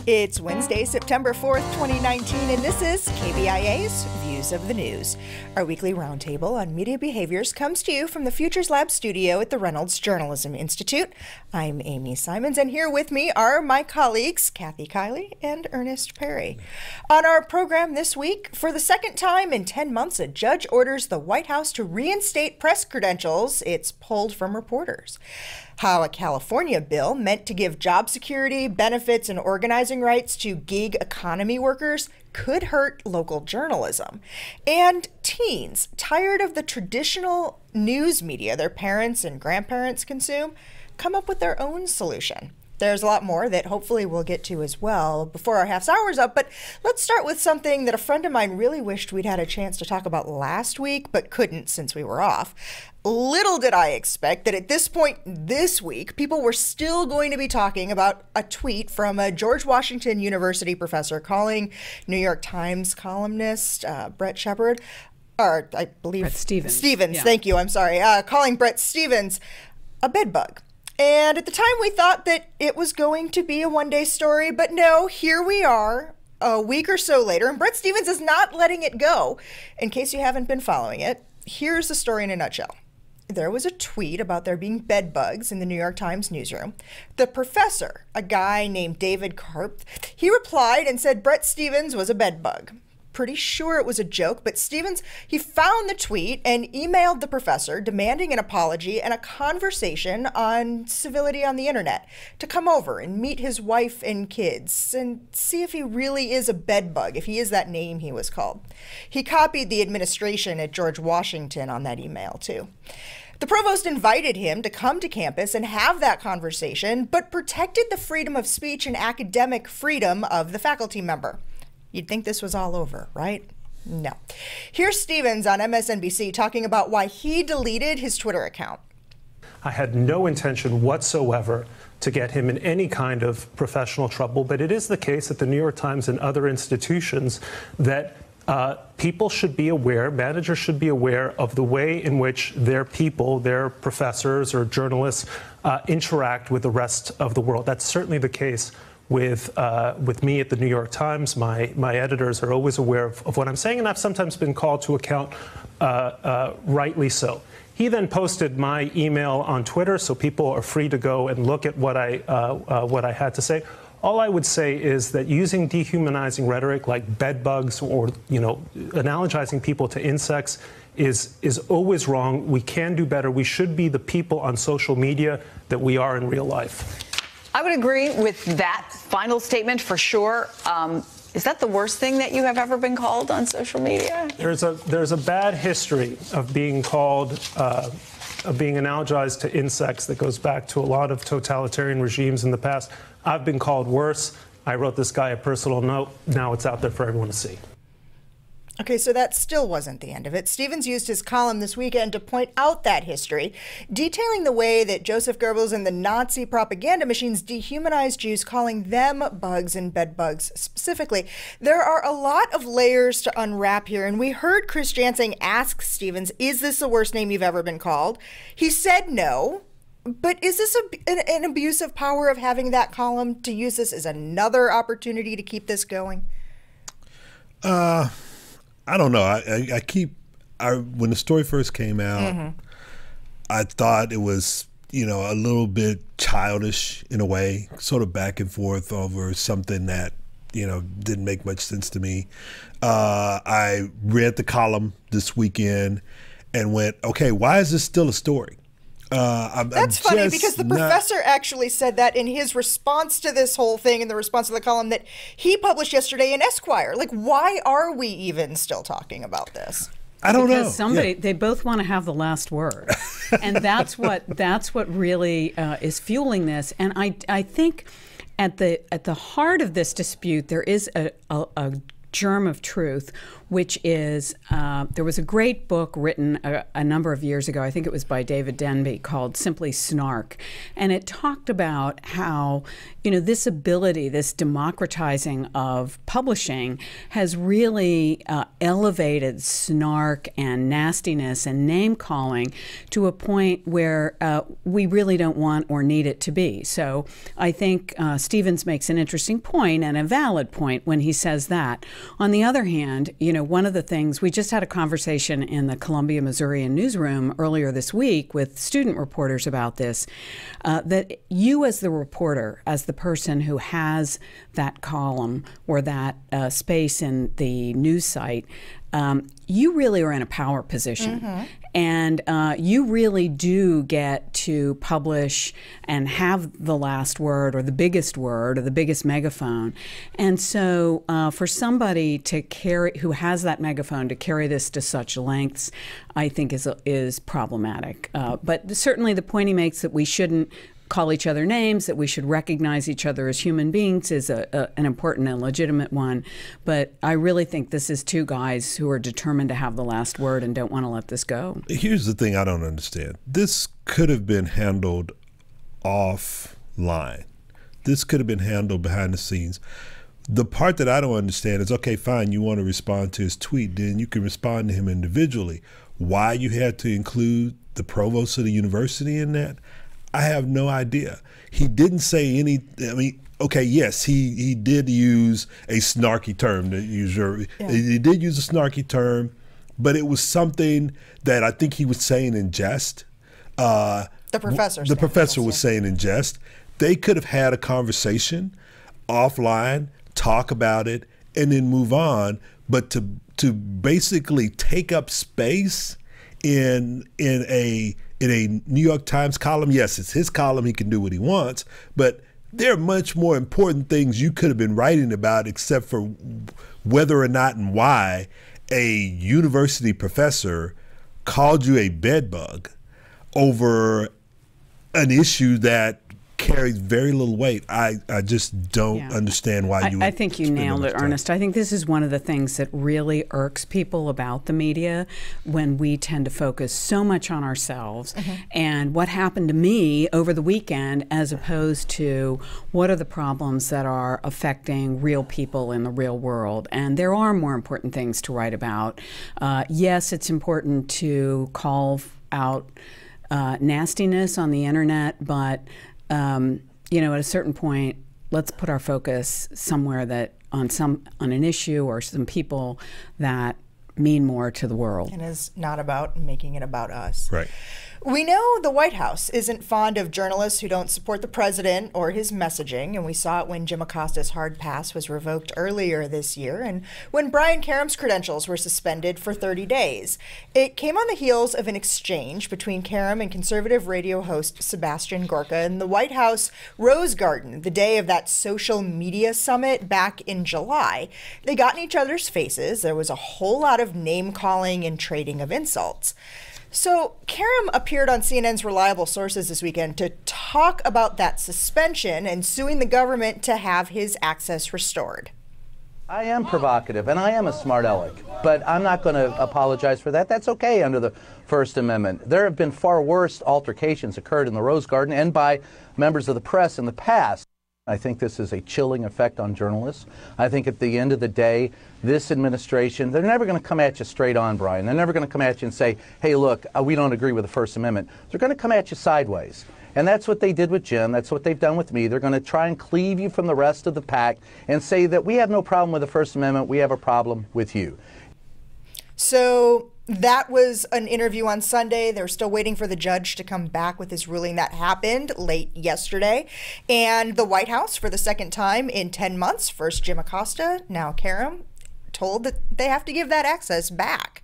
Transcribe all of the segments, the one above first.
It's Wednesday, September 4th, 2019, and this is KBIA's Views of the News. Our weekly roundtable on media behaviors comes to you from the Futures Lab studio at the Reynolds Journalism Institute. I'm Amy Simons, and here with me are my colleagues, Kiely and Earnest Perry. On our program this week, for the second time in 10 months, a judge orders the White House to reinstate press credentials it's pulled from reporters. How a California bill meant to give job security, benefits, and organizing rights to gig economy workers could hurt local journalism. And teens, tired of the traditional news media their parents and grandparents consume, come up with their own solution. There's a lot more that hopefully we'll get to as well before our half hour's up, but let's start with something that a friend of mine really wished we'd had a chance to talk about last week, but couldn't since we were off. Little did I expect that at this point this week, people were still going to be talking about a tweet from a George Washington University professor calling New York Times columnist Bret Stephens, Yeah. Thank you, I'm sorry, calling Bret Stephens a bedbug. And at the time, we thought that it was going to be a one-day story, but no, here we are a week or so later, and Bret Stephens is not letting it go. In case you haven't been following it, here's the story in a nutshell. There was a tweet about there being bed bugs in the New York Times newsroom. The professor, a guy named David Karp, he replied and said Bret Stephens was a bed bug. Pretty sure it was a joke, but Stephens, he found the tweet and emailed the professor demanding an apology and a conversation on civility on the internet to come over and meet his wife and kids and see if he really is a bedbug, if he is that name he was called. He copied the administration at George Washington on that email, too. The provost invited him to come to campus and have that conversation, but protected the freedom of speech and academic freedom of the faculty member. You'd think this was all over, right? No. Here's Stephens on MSNBC talking about why he deleted his Twitter account. I had no intention whatsoever to get him in any kind of professional trouble, but it is the case at the New York Times and other institutions that people should be aware, managers should be aware of the way in which their people, their professors or journalists interact with the rest of the world. That's certainly the case with me at the New York Times. My editors are always aware of what I'm saying, and I've sometimes been called to account, rightly so. He then posted my email on Twitter, so people are free to go and look at what I had to say. All I would say is that using dehumanizing rhetoric like bed bugs or, analogizing people to insects is always wrong. We can do better. We should be the people on social media that we are in real life. I would agree with that final statement for sure. Is that the worst thing that you have ever been called on social media? There's a bad history of being called, of being analogized to insects that goes back to a lot of totalitarian regimes in the past. I've been called worse. I wrote this guy a personal note. Now it's out there for everyone to see. Okay, so that still wasn't the end of it. Stephens used his column this weekend to point out that history, detailing the way that Joseph Goebbels and the Nazi propaganda machines dehumanized Jews, calling them bugs and bed bugs specifically. There are a lot of layers to unwrap here, and we heard Chris Jansing ask Stephens, is this the worst name you've ever been called? He said no. But is this an abuse of power of having that column to use this as another opportunity to keep this going? I don't know. When the story first came out, I thought it was, a little bit childish in a way, sort of back and forth over something that, didn't make much sense to me. I read the column this weekend and went, okay, why is this still a story? That's funny because the professor actually said that in his response to this whole thing, in the response to the column that he published yesterday in Esquire. Like, why are we even still talking about this? I don't know. Because they both want to have the last word, and that's what really is fueling this. And I think at the heart of this dispute there is a germ of truth, which is there was a great book written a number of years ago, I think it was by David Denby, called Simply Snark. And it talked about how, this ability, this democratizing of publishing has really elevated snark and nastiness and name-calling to a point where we really don't want or need it to be. So I think Stephens makes an interesting point and a valid point when he says that. On the other hand, one of the things, we just had a conversation in the Columbia, Missouri newsroom earlier this week with student reporters about this, that you as the reporter, as the person who has that column or that space in the news site, you really are in a power position. Mm-hmm. And you really do get to publish and have the last word or the biggest megaphone. And so for somebody to carry, who has that megaphone, to carry this to such lengths, I think is problematic. But certainly the point he makes that we shouldn't call each other names, that we should recognize each other as human beings is an important and legitimate one. But I really think this is two guys who are determined to have the last word and don't want to let this go. Here's the thing I don't understand. This could have been handled offline. This could have been handled behind the scenes. The part that I don't understand is, okay, fine, you want to respond to his tweet, then you can respond to him individually. Why you had to include the provost of the university in that, I have no idea. He didn't say any, okay, yes, he did use a snarky term. He did use a snarky term, but it was something that I think he was saying in jest. The professor was saying in jest. They could have had a conversation offline, talk about it, and then move on. But to basically take up space in a New York Times column, yes, it's his column, he can do what he wants, but there are much more important things you could have been writing about, except for whether or not and why a university professor called you a bedbug over an issue that carries very little weight. I just don't understand why you would. I think you nailed it, Earnest. I think this is one of the things that really irks people about the media, when we tend to focus so much on ourselves and what happened to me over the weekend, as opposed to what are the problems that are affecting real people in the real world. And there are more important things to write about. Yes, it's important to call out nastiness on the internet, but at a certain point, let's put our focus somewhere that on an issue or some people that mean more to the world. And is not about making it about us. Right. We know the White House isn't fond of journalists who don't support the president or his messaging, and we saw it when Jim Acosta's hard pass was revoked earlier this year and when Brian Karem's credentials were suspended for 30 days. It came on the heels of an exchange between Karem and conservative radio host Sebastian Gorka in the White House Rose Garden the day of that social media summit back in July. They got in each other's faces. There was a whole lot of name-calling and trading of insults. So Karem appeared on CNN's Reliable Sources this weekend to talk about that suspension and suing the government to have his access restored. I am provocative and I am a smart aleck, but I'm not going to apologize for that. That's okay under the First Amendment. There have been far worse altercations occurred in the Rose Garden and by members of the press in the past. I think this is a chilling effect on journalists. I think at the end of the day, this administration, they're never going to come at you straight on, Brian. They're never going to come at you and say, hey, look, we don't agree with the First Amendment. They're going to come at you sideways. And that's what they did with Jim. That's what they've done with me. They're going to try and cleave you from the rest of the pack and say that we have no problem with the First Amendment. We have a problem with you. So that was an interview on Sunday. They're still waiting for the judge to come back with his ruling. That happened late yesterday. And the White House, for the second time in 10 months, first Jim Acosta, now Karem, told that they have to give that access back.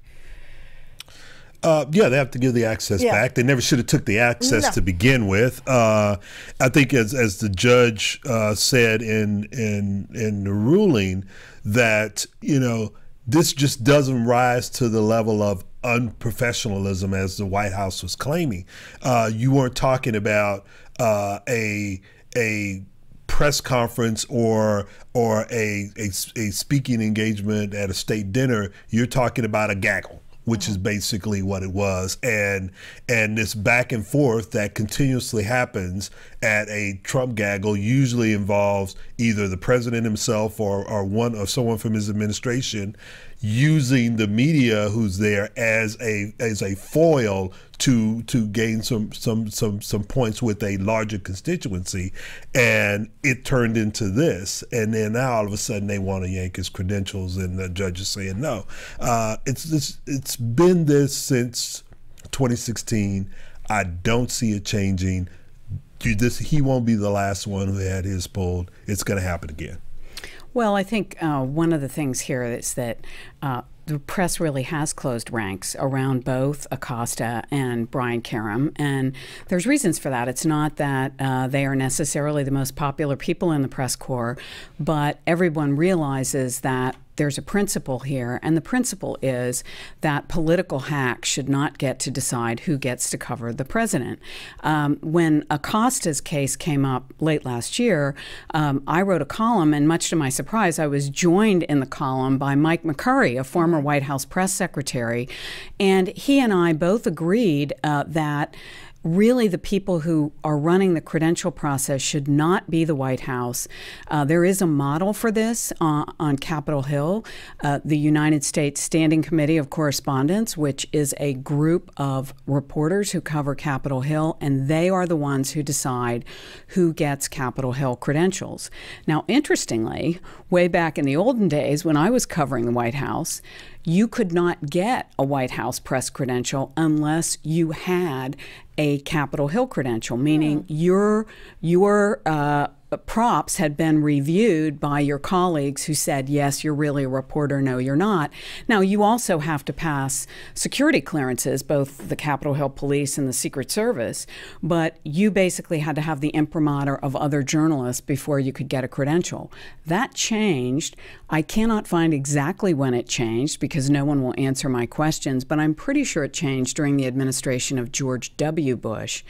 They have to give the access back. They never should have took the access to begin with. I think as the judge said in the ruling that, this just doesn't rise to the level of unprofessionalism as the White House was claiming. You weren't talking about a press conference or a speaking engagement at a state dinner, you're talking about a gaggle, which is basically what it was. And this back and forth that continuously happens at a Trump gaggle usually involves either the president himself or someone from his administration using the media who's there as a foil to gain some points with a larger constituency. And it turned into this, and then now all of a sudden they want to yank his credentials, and the judge is saying no. It's been this since 2016. I don't see it changing. He won't be the last one who had his pulled. It's going to happen again. Well, I think one of the things here is that the press really has closed ranks around both Acosta and Brian Karem, and there's reasons for that. It's not that they are necessarily the most popular people in the press corps, but everyone realizes that there's a principle here, and the principle is that political hacks should not get to decide who gets to cover the president. When Acosta's case came up late last year, I wrote a column, and much to my surprise, I was joined in the column by Mike McCurry, a former White House press secretary, and he and I both agreed that really the people who are running the credential process should not be the White House. There is a model for this on Capitol Hill, the United States Standing Committee of Correspondents, which is a group of reporters who cover Capitol Hill, and they are the ones who decide who gets Capitol Hill credentials. Now, interestingly, way back in the olden days when I was covering the White House, you could not get a White House press credential unless you had a Capitol Hill credential, meaning your props had been reviewed by your colleagues who said, yes, you're really a reporter, no, you're not. Now, you also have to pass security clearances, both the Capitol Hill Police and the Secret Service, but you basically had to have the imprimatur of other journalists before you could get a credential. That changed. I cannot find exactly when it changed because no one will answer my questions, but I'm pretty sure it changed during the administration of George W. Bush,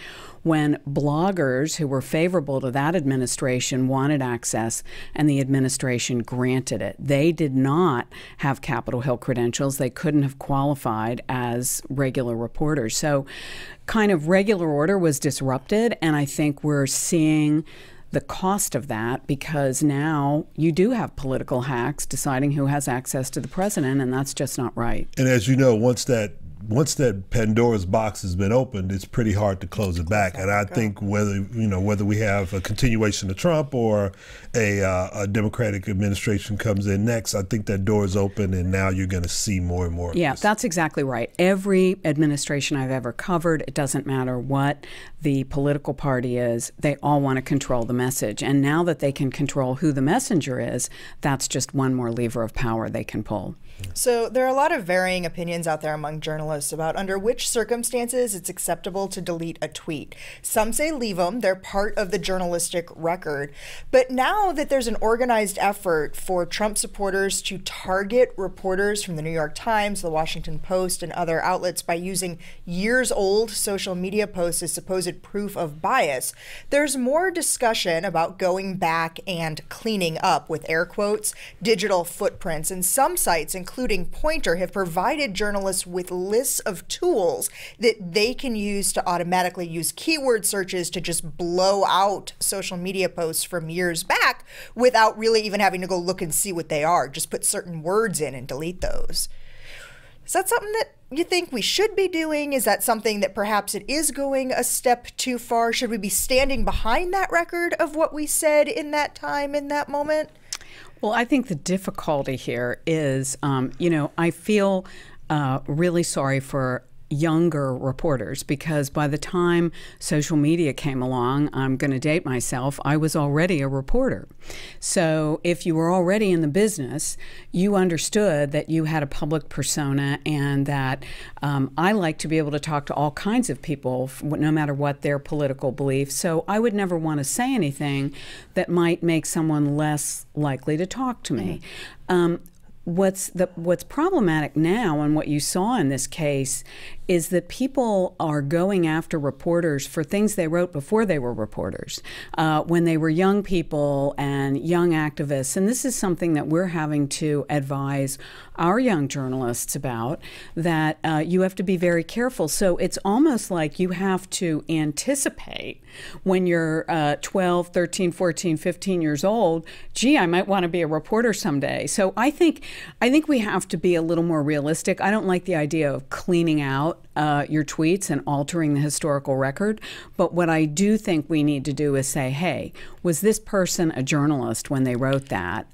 when bloggers who were favorable to that administration wanted access and the administration granted it. They did not have Capitol Hill credentials. They couldn't have qualified as regular reporters. So kind of regular order was disrupted, and I think we're seeing the cost of that because now you do have political hacks deciding who has access to the president, and that's just not right. And as you know, once that Pandora's box has been opened, it's pretty hard to close it back. And I think whether we have a continuation of Trump or a Democratic administration comes in next, I think that door is open, and now you're going to see more and more of Yeah, this. That's exactly right. Every administration I've ever covered, it doesn't matter what the political party is, they all want to control the message. And now that they can control who the messenger is, that's just one more lever of power they can pull. So there are a lot of varying opinions out there among journalists about under which circumstances it's acceptable to delete a tweet. Some say leave them, they're part of the journalistic record. But now that there's an organized effort for Trump supporters to target reporters from the New York Times, the Washington Post, and other outlets by using years-old social media posts as supposed proof of bias, there's more discussion about going back and cleaning up, with air quotes, digital footprints. And some sites, including Pointer, have provided journalists with lists of tools that they can use to automatically use keyword searches to just blow out social media posts from years back without really even having to go look and see what they are. Just put certain words in and delete those. Is that something that you think we should be doing? Is that something that perhaps it is going a step too far? Should we be standing behind that record of what we said in that time, in that moment? Well, I think the difficulty here is, I feel really sorry for younger reporters because by the time social media came along, I'm going to date myself, I was already a reporter. So if you were already in the business, you understood that you had a public persona and that I like to be able to talk to all kinds of people, no matter what their political beliefs. So I would never want to say anything that might make someone less likely to talk to me. what's problematic now, and what you saw in this case, is that people are going after reporters for things they wrote before they were reporters, when they were young people and young activists. And this is something that we're having to advise our young journalists about, that you have to be very careful. So it's almost like you have to anticipate when you're 12, 13, 14, 15 years old, gee, I might want to be a reporter someday. So I think we have to be a little more realistic. I don't like the idea of cleaning out your tweets and altering the historical record. But what I do think we need to do is say, hey, was this person a journalist when they wrote that?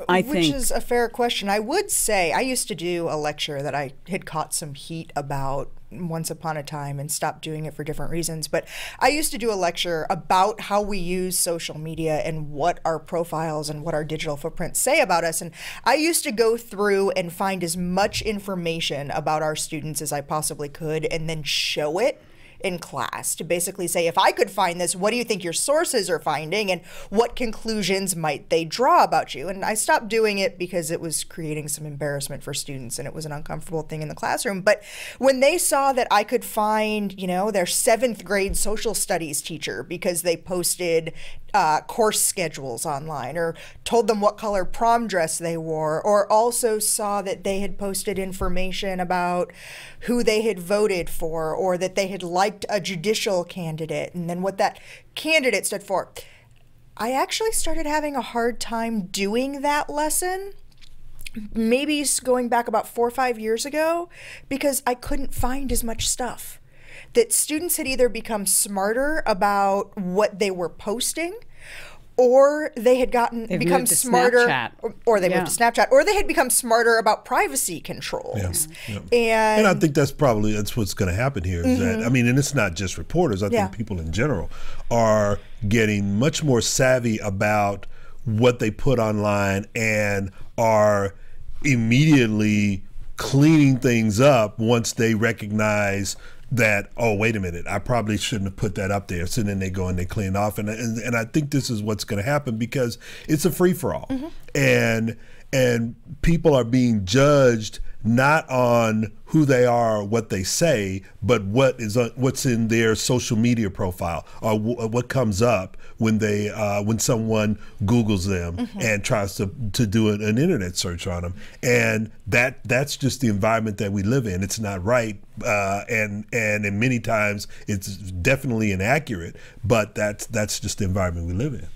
Which is a fair question. I would say I used to do a lecture that I had caught some heat about once upon a time and stopped doing it for different reasons. But I used to do a lecture about how we use social media and what our profiles and what our digital footprints say about us. And I used to go through and find as much information about our students as I possibly could and then show it in class to basically say, if I could find this, what do you think your sources are finding and what conclusions might they draw about you? And I stopped doing it because it was creating some embarrassment for students and it was an uncomfortable thing in the classroom. But when they saw that I could find, you know, their 7th grade social studies teacher because they posted course schedules online or told them what color prom dress they wore, or also saw that they had posted information about who they had voted for or that they had liked a judicial candidate and then what that candidate stood for, I actually started having a hard time doing that lesson, maybe going back about 4 or 5 years ago, because I couldn't find as much stuff. That students had either become smarter about what they were posting, or they had become smarter, or they moved to Snapchat, or they had become smarter about privacy controls. And I think that's what's going to happen here. Is that, I mean, and it's not just reporters. I think people in general are getting much more savvy about what they put online and are immediately cleaning things up once they recognize that, oh, wait a minute, I probably shouldn't have put that up there. So then they go and they clean off. And I think this is what's going to happen because it's a free-for-all. And people are being judged not on who they are or what they say, but what's in their social media profile or what comes up when someone Googles them and tries to do an internet search on them. And that's just the environment that we live in. It's not right, and in many times it's definitely inaccurate, but that's just the environment we live in.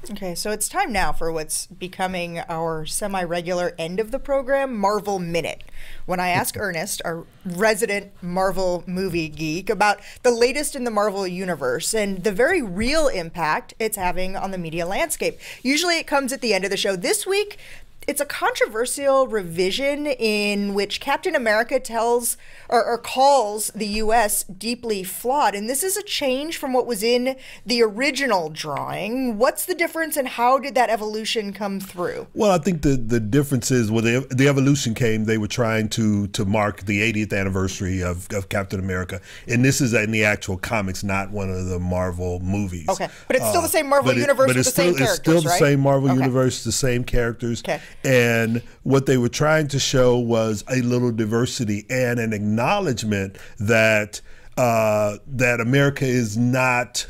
Okay, so it's time now for what's becoming our semi-regular end of the program, Marvel Minute, when I ask Earnest, our resident Marvel movie geek, about the latest in the Marvel universe and the very real impact it's having on the media landscape. Usually it comes at the end of the show. This week, it's a controversial revision in which Captain America tells or calls the U.S. deeply flawed. And this is a change from what was in the original drawing. What's the difference and how did that evolution come through? Well, I think the difference is, well, the evolution came, they were trying to mark the 80th anniversary of Captain America. And this is in the actual comics, not one of the Marvel movies. Okay, but it's still the same Marvel universe with the same characters, right? It's still the same Marvel universe, the same characters. Okay. And what they were trying to show was a little diversity and an acknowledgement that that America is not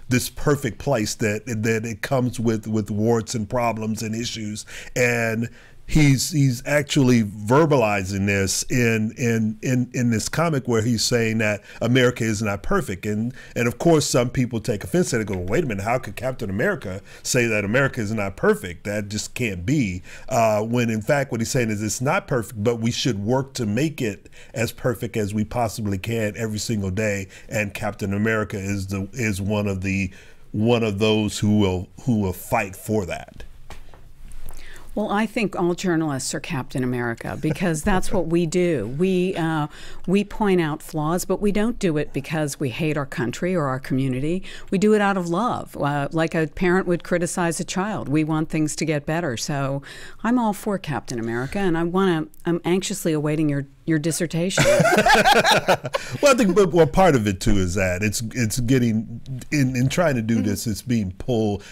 this perfect place, that it comes with warts and problems and issues. And he's actually verbalizing this in this comic where he's saying that America is not perfect. And of course, some people take offense to it and go, wait a minute, how could Captain America say that America is not perfect? That just can't be. When in fact, what he's saying is it's not perfect, but we should work to make it as perfect as we possibly can every single day. And Captain America is one of those who will fight for that. Well, I think all journalists are Captain America because that's what we do. We point out flaws, but we don't do it because we hate our country or our community. We do it out of love, like a parent would criticize a child. We want things to get better. So I'm all for Captain America, and I'm anxiously awaiting your dissertation. Well, I think part of it too is that it's getting in trying to do this. It's being pulled.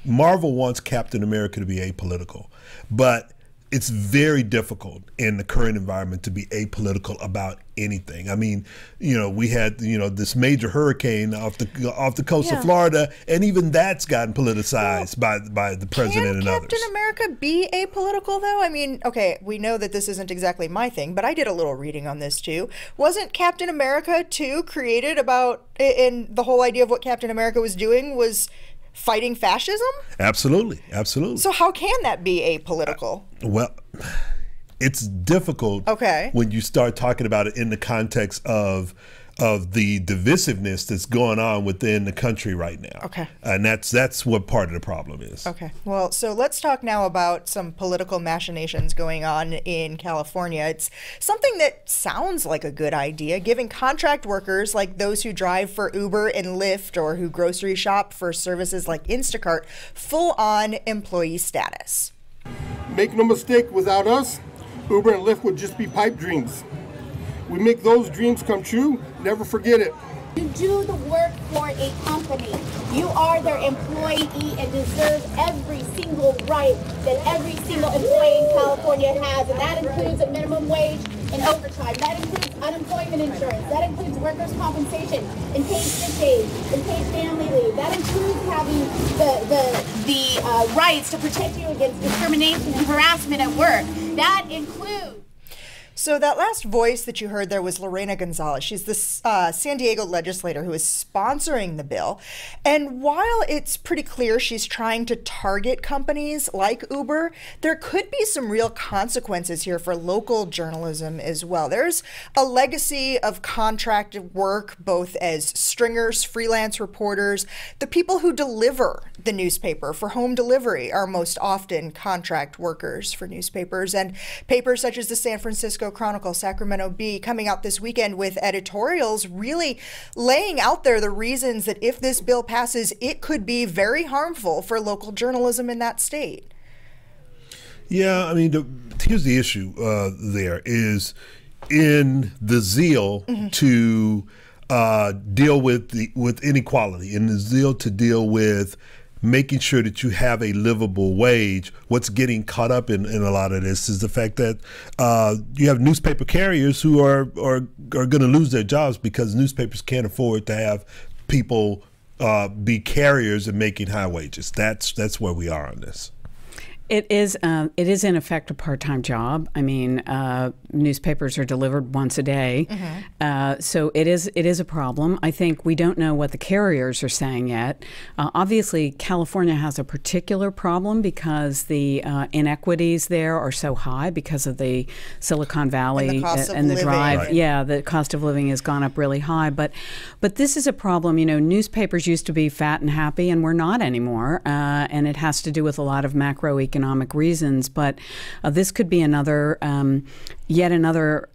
Marvel wants Captain America to be apolitical, but it's very difficult in the current environment to be apolitical about anything. I mean, we had this major hurricane off the coast of Florida, and even that's gotten politicized by the president and others. Can Captain America be apolitical, though? I mean, okay, we know that this isn't exactly my thing, but I did a little reading on this too. Wasn't Captain America too created about, and the whole idea of what Captain America was doing was fighting fascism? Absolutely. So how can that be apolitical? Well, it's difficult when you start talking about it in the context of the divisiveness that's going on within the country right now. Okay. And that's what part of the problem is. Okay. Well, so let's talk now about some political machinations going on in California. It's something that sounds like a good idea, giving contract workers like those who drive for Uber and Lyft or who grocery shop for services like Instacart full-on employee status. Make no mistake, without us, Uber and Lyft would just be pipe dreams. We make those dreams come true. Never forget it. You do the work for a company. You are their employee and deserve every single right that every single employee in California has. And that includes a minimum wage and overtime. That includes unemployment insurance. That includes workers' compensation and paid sick days and paid family leave. That includes having the rights to protect you against discrimination and harassment at work. That includes... So that last voice that you heard there was Lorena Gonzalez. She's the San Diego legislator who is sponsoring the bill. And while it's pretty clear she's trying to target companies like Uber, there could be some real consequences here for local journalism as well. There's a legacy of contracted work, both as stringers, freelance reporters. The people who deliver the newspaper for home delivery are most often contract workers for newspapers. And papers such as the San Francisco Chronicle, Sacramento Bee, coming out this weekend with editorials really laying out there the reasons that if this bill passes, it could be very harmful for local journalism in that state. Yeah, I mean, here's the issue there is in the zeal to deal with inequality, in the zeal to deal with making sure that you have a livable wage. What's getting caught up in a lot of this is the fact that you have newspaper carriers who are going to lose their jobs because newspapers can't afford to have people be carriers and making high wages. That's where we are on this. It is in effect a part-time job. I mean, newspapers are delivered once a day, so it is a problem. I think we don't know what the carriers are saying yet. Obviously, California has a particular problem because the inequities there are so high because of the Silicon Valley and the drive. Right. Yeah, the cost of living has gone up really high. But this is a problem. You know, newspapers used to be fat and happy, and we're not anymore. And it has to do with a lot of macroeconomic reasons, but this could be another, yet another,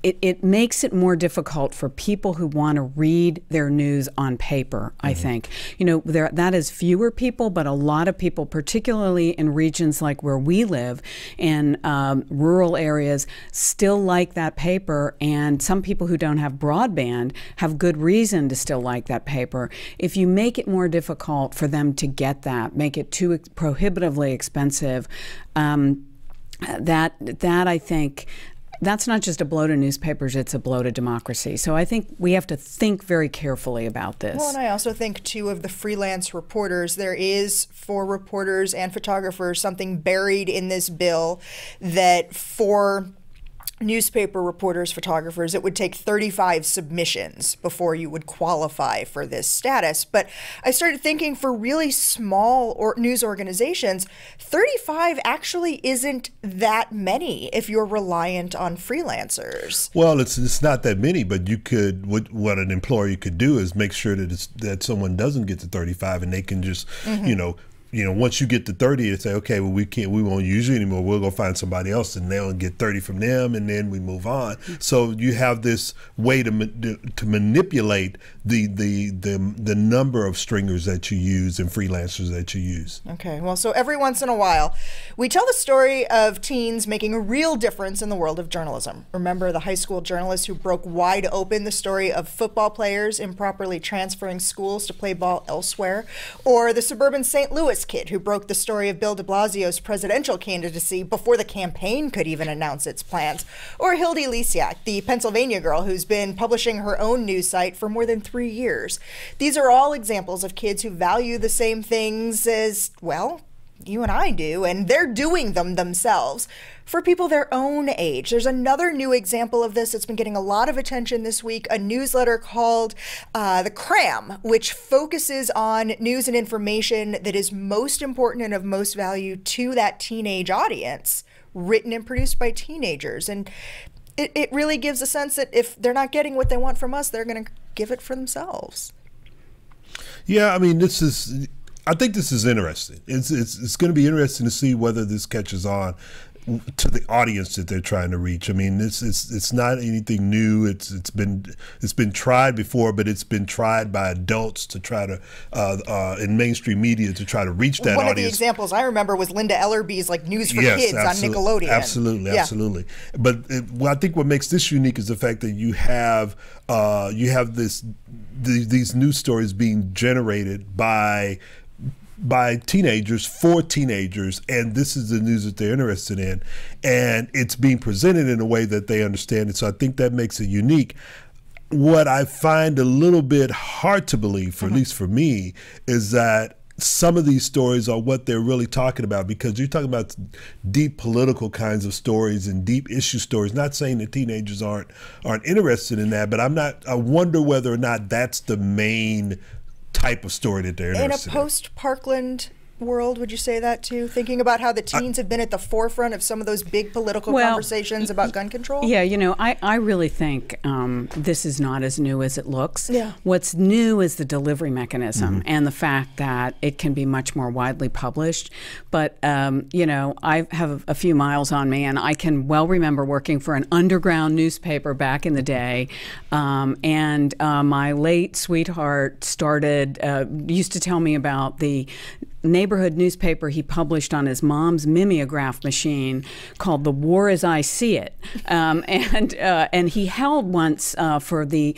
it makes it more difficult for people who want to read their news on paper, I think. You know, that is fewer people, but a lot of people, particularly in regions like where we live, in rural areas, still like that paper, and some people who don't have broadband have good reason to still like that paper. If you make it more difficult for them to get that, make it too prohibitively expensive, that I think, that's not just a blow to newspapers, it's a blow to democracy. So I think we have to think very carefully about this. Well, and I also think, too, of the freelance reporters. There is, for reporters and photographers, something buried in this bill that for newspaper reporters, photographers, it would take 35 submissions before you would qualify for this status. But I started thinking for really small news organizations, 35 actually isn't that many if you're reliant on freelancers. Well, it's not that many, but you could, what an employer could do is make sure that someone doesn't get to 35 and they can just, once you get to 30, they say, okay, well, we won't use you anymore. We'll go find somebody else, and they'll get 30 from them, and then we move on. So you have this way to manipulate the number of stringers that you use and freelancers that you use. Okay, well, so every once in a while, we tell the story of teens making a real difference in the world of journalism. Remember the high school journalist who broke wide open the story of football players improperly transferring schools to play ball elsewhere? Or the suburban St. Louis Paris kid who broke the story of Bill de Blasio's presidential candidacy before the campaign could even announce its plans. Or Hildy Lisiak, the Pennsylvania girl who's been publishing her own news site for more than 3 years. These are all examples of kids who value the same things as, well, you and I do, and they're doing them themselves for people their own age. There's another new example of this that's been getting a lot of attention this week, a newsletter called The Cram, which focuses on news and information that is most important and of most value to that teenage audience, written and produced by teenagers. And it really gives a sense that if they're not getting what they want from us, they're going to give it for themselves. Yeah, I mean, I think this is interesting. It's going to be interesting to see whether this catches on to the audience that they're trying to reach. I mean, it's not anything new. It's been tried before, but it's been tried by adults to try to in mainstream media to try to reach that audience. One of the examples I remember was Linda Ellerby's like News for Kids on Nickelodeon. Absolutely. But I think what makes this unique is the fact that you have these news stories being generated by teenagers for teenagers, and this is the news that they're interested in, and it's being presented in a way that they understand it. So I think that makes it unique. What I find a little bit hard to believe, for at least for me, is that some of these stories are what they're really talking about, because you're talking about deep political kinds of stories and deep issue stories. Not saying that teenagers aren't interested in that, but I wonder whether or not that's the main type of story that they're interested in. In a post-Parkland world, would you say that too? Thinking about how the teens have been at the forefront of some of those big political conversations about gun control? Yeah, I really think this is not as new as it looks. Yeah. What's new is the delivery mechanism and the fact that it can be much more widely published. But, I have a few miles on me, and I can well remember working for an underground newspaper back in the day. And my late sweetheart used to tell me about the neighborhood newspaper he published on his mom's mimeograph machine called The War as I See It. And he held once for the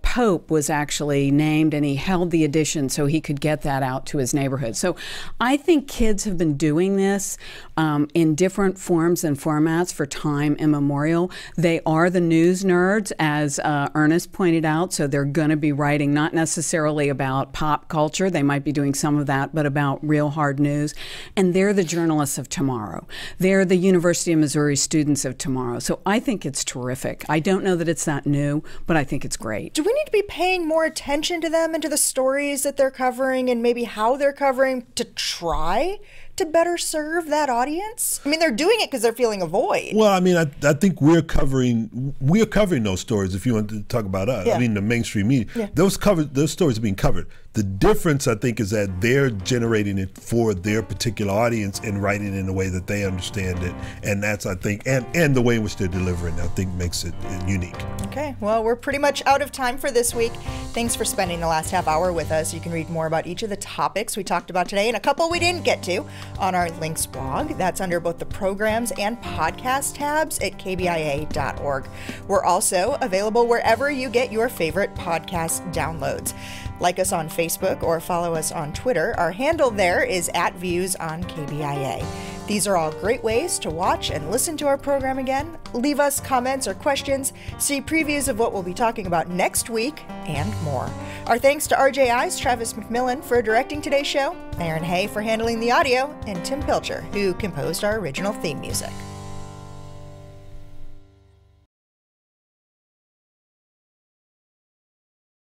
Pope was actually named, and he held the edition so he could get that out to his neighborhood. So I think kids have been doing this in different forms and formats for time immemorial. They are the news nerds, as Earnest pointed out, so they're going to be writing not necessarily about pop culture. They might be doing some of that, but about real hard news. And they're the journalists of tomorrow. They're the University of Missouri students of tomorrow. So I think it's terrific. I don't know that it's that new, but I think it's great. Do we need to be paying more attention to them and to the stories that they're covering and maybe how they're covering to try to better serve that audience? I mean, they're doing it because they're feeling a void. Well, I mean, I think we're covering those stories. If you want to talk about us, I mean, the mainstream media, those stories are being covered. The difference, I think, is that they're generating it for their particular audience and writing it in a way that they understand it, and that's, I think, and the way in which they're delivering, I think, makes it unique. Okay, well, we're pretty much out of time for this week. Thanks for spending the last half hour with us. You can read more about each of the topics we talked about today and a couple we didn't get to on our links blog. That's under both the programs and podcast tabs at kbia.org. We're also available wherever you get your favorite podcast downloads. Like us on Facebook or follow us on Twitter. Our handle there is @ViewsOnKBIA. These are all great ways to watch and listen to our program again. Leave us comments or questions, see previews of what we'll be talking about next week, and more. Our thanks to RJI's Travis McMillan for directing today's show, Aaron Hay for handling the audio, and Tim Pilcher, who composed our original theme music.